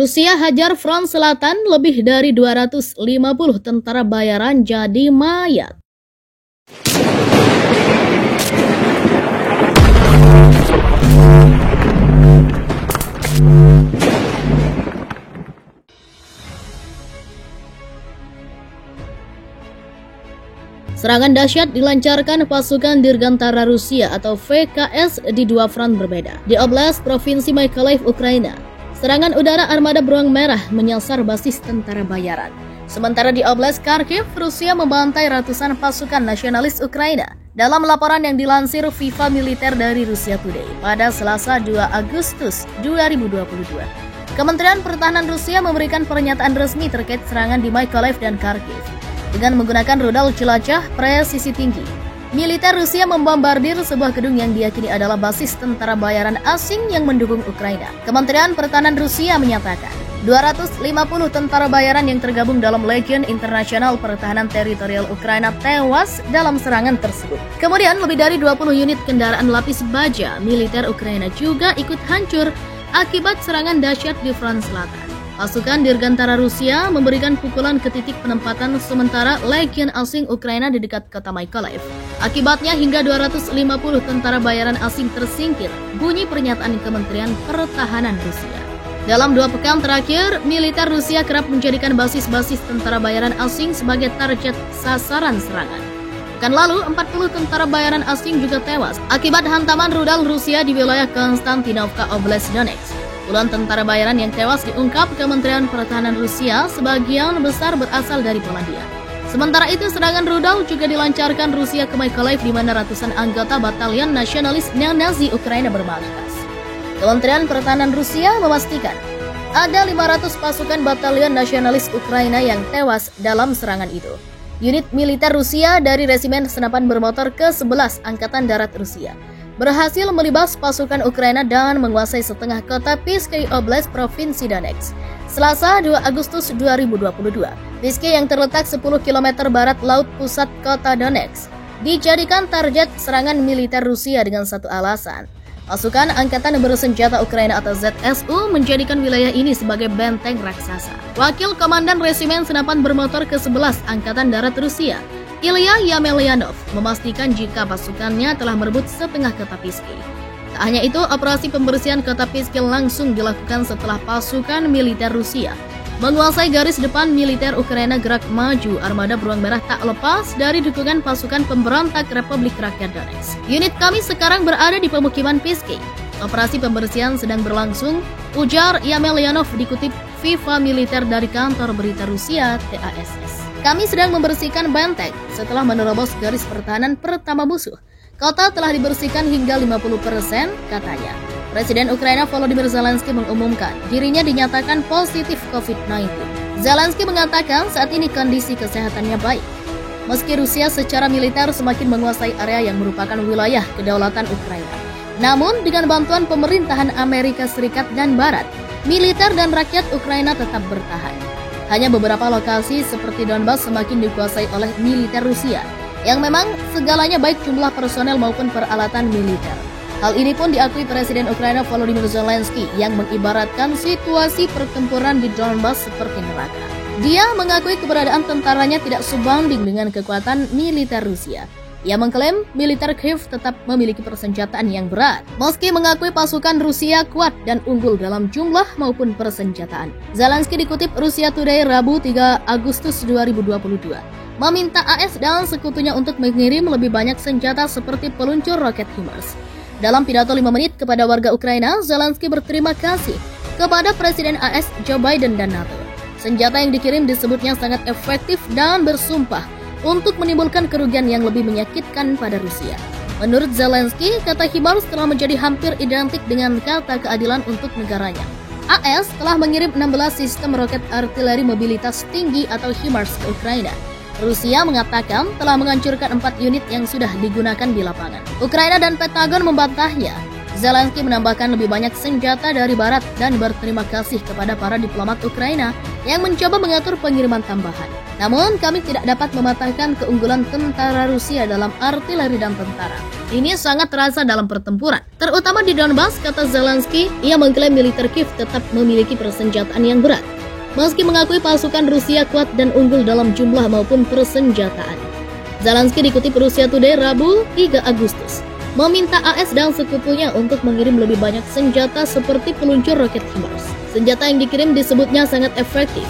Rusia hajar front selatan, lebih dari 250 tentara bayaran jadi mayat. Serangan dahsyat dilancarkan pasukan Dirgantara Rusia atau VKS di dua front berbeda. Di Oblast Provinsi Mykolaiv, Ukraina, serangan udara armada beruang merah menyasar basis tentara bayaran. Sementara di Oblast Kharkiv, Rusia membantai ratusan pasukan nasionalis Ukraina. Dalam laporan yang dilansir FIFA Militer dari Rusia Today pada Selasa 2 Agustus 2022, Kementerian Pertahanan Rusia memberikan pernyataan resmi terkait serangan di Mykolaiv dan Kharkiv. Dengan menggunakan rudal jelajah presisi tinggi, militer Rusia membombardir sebuah gedung yang diyakini adalah basis tentara bayaran asing yang mendukung Ukraina. Kementerian Pertahanan Rusia menyatakan 250 tentara bayaran yang tergabung dalam Legion Internasional Pertahanan Teritorial Ukraina tewas dalam serangan tersebut. Kemudian lebih dari 20 unit kendaraan lapis baja militer Ukraina juga ikut hancur akibat serangan dahsyat di front selatan. Pasukan Dirgantara Rusia memberikan pukulan ke titik penempatan sementara Legion asing Ukraina di dekat kota Mykolaiv. Akibatnya hingga 250 tentara bayaran asing tersingkir, bunyi pernyataan Kementerian Pertahanan Rusia. Dalam 2 pekan terakhir, militer Rusia kerap menjadikan basis-basis tentara bayaran asing sebagai target sasaran serangan. Pekan lalu, 40 tentara bayaran asing juga tewas akibat hantaman rudal Rusia di wilayah Konstantinovka Oblast Donetsk. Puluhan tentara bayaran yang tewas diungkap Kementerian Pertahanan Rusia, sebagian besar berasal dari Polandia. Sementara itu, serangan rudal juga dilancarkan Rusia ke Mykolaiv di mana ratusan anggota batalion nasionalis neo-Nazi Ukraina bermarkas. Kementerian Pertahanan Rusia memastikan ada 500 pasukan batalion nasionalis Ukraina yang tewas dalam serangan itu. Unit militer Rusia dari Resimen Senapan Bermotor ke-11 Angkatan Darat Rusia berhasil melibas pasukan Ukraina dan menguasai setengah kota Piski Oblast Provinsi Donetsk. Selasa 2 Agustus 2022, Piski yang terletak 10 km barat laut pusat kota Donetsk dijadikan target serangan militer Rusia dengan satu alasan. Pasukan Angkatan Bersenjata Ukraina atau ZSU menjadikan wilayah ini sebagai benteng raksasa. Wakil Komandan Resimen Senapan Bermotor ke-11 Angkatan Darat Rusia, Ilya Yemelyanov, memastikan jika pasukannya telah merebut setengah kota Piski. Tak hanya itu, operasi pembersihan kota Piski langsung dilakukan setelah pasukan militer Rusia menguasai garis depan militer Ukraina gerak maju. Armada beruang merah tak lepas dari dukungan pasukan pemberontak Republik Rakyat Donetsk. Unit kami sekarang berada di pemukiman Piski. Operasi pembersihan sedang berlangsung, ujar Yemelyanov dikutip FIFA Militer dari kantor berita Rusia TASS. Kami sedang membersihkan benteng setelah menerobos garis pertahanan pertama musuh. Kota telah dibersihkan hingga 50%, katanya. Presiden Ukraina Volodymyr Zelensky mengumumkan dirinya dinyatakan positif COVID-19. Zelensky mengatakan saat ini kondisi kesehatannya baik. Meski Rusia secara militer semakin menguasai area yang merupakan wilayah kedaulatan Ukraina, namun dengan bantuan pemerintahan Amerika Serikat dan Barat, militer dan rakyat Ukraina tetap bertahan. Hanya beberapa lokasi seperti Donbas semakin dikuasai oleh militer Rusia, yang memang segalanya baik jumlah personel maupun peralatan militer. Hal ini pun diakui Presiden Ukraina Volodymyr Zelensky yang mengibaratkan situasi pertempuran di Donbas seperti neraka. Dia mengakui keberadaan tentaranya tidak sebanding dengan kekuatan militer Rusia. Ia mengklaim militer Kiev tetap memiliki persenjataan yang berat, meski mengakui pasukan Rusia kuat dan unggul dalam jumlah maupun persenjataan. Zelensky dikutip Rusia Today Rabu 3 Agustus 2022, meminta AS dan sekutunya untuk mengirim lebih banyak senjata seperti peluncur roket HIMARS. Dalam pidato 5 menit kepada warga Ukraina, Zelensky berterima kasih kepada Presiden AS Joe Biden dan NATO. Senjata yang dikirim disebutnya sangat efektif dan bersumpah untuk menimbulkan kerugian yang lebih menyakitkan pada Rusia. Menurut Zelensky, kata HIMARS telah menjadi hampir identik dengan kata keadilan untuk negaranya. AS telah mengirim 16 sistem roket artileri mobilitas tinggi atau HIMARS ke Ukraina. Rusia mengatakan telah menghancurkan 4 unit yang sudah digunakan di lapangan. Ukraina dan Pentagon membantahnya. Zelensky menambahkan lebih banyak senjata dari Barat dan berterima kasih kepada para diplomat Ukraina yang mencoba mengatur pengiriman tambahan. Namun, kami tidak dapat mematahkan keunggulan tentara Rusia dalam artileri dan tentara. Ini sangat terasa dalam pertempuran, terutama di Donbas, kata Zelensky. Ia mengklaim militer Kiev tetap memiliki persenjataan yang berat, meski mengakui pasukan Rusia kuat dan unggul dalam jumlah maupun persenjataan. Zelensky dikutip Russia Today Rabu 3 Agustus. Meminta AS dan sekutunya untuk mengirim lebih banyak senjata seperti peluncur roket HIMARS. Senjata yang dikirim disebutnya sangat efektif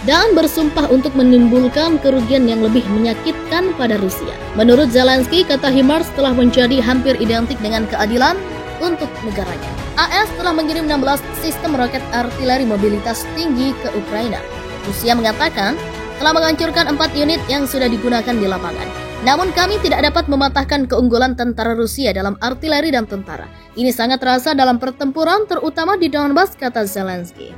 dan bersumpah untuk menimbulkan kerugian yang lebih menyakitkan pada Rusia. Menurut Zelensky, kata HIMARS telah menjadi hampir identik dengan keadilan untuk negaranya. AS telah mengirim 16 sistem roket artileri mobilitas tinggi ke Ukraina. Rusia mengatakan telah menghancurkan 4 unit yang sudah digunakan di lapangan. Namun kami tidak dapat mematahkan keunggulan tentara Rusia dalam artileri dan tentara. Ini sangat terasa dalam pertempuran terutama di Donbas, kata Zelensky.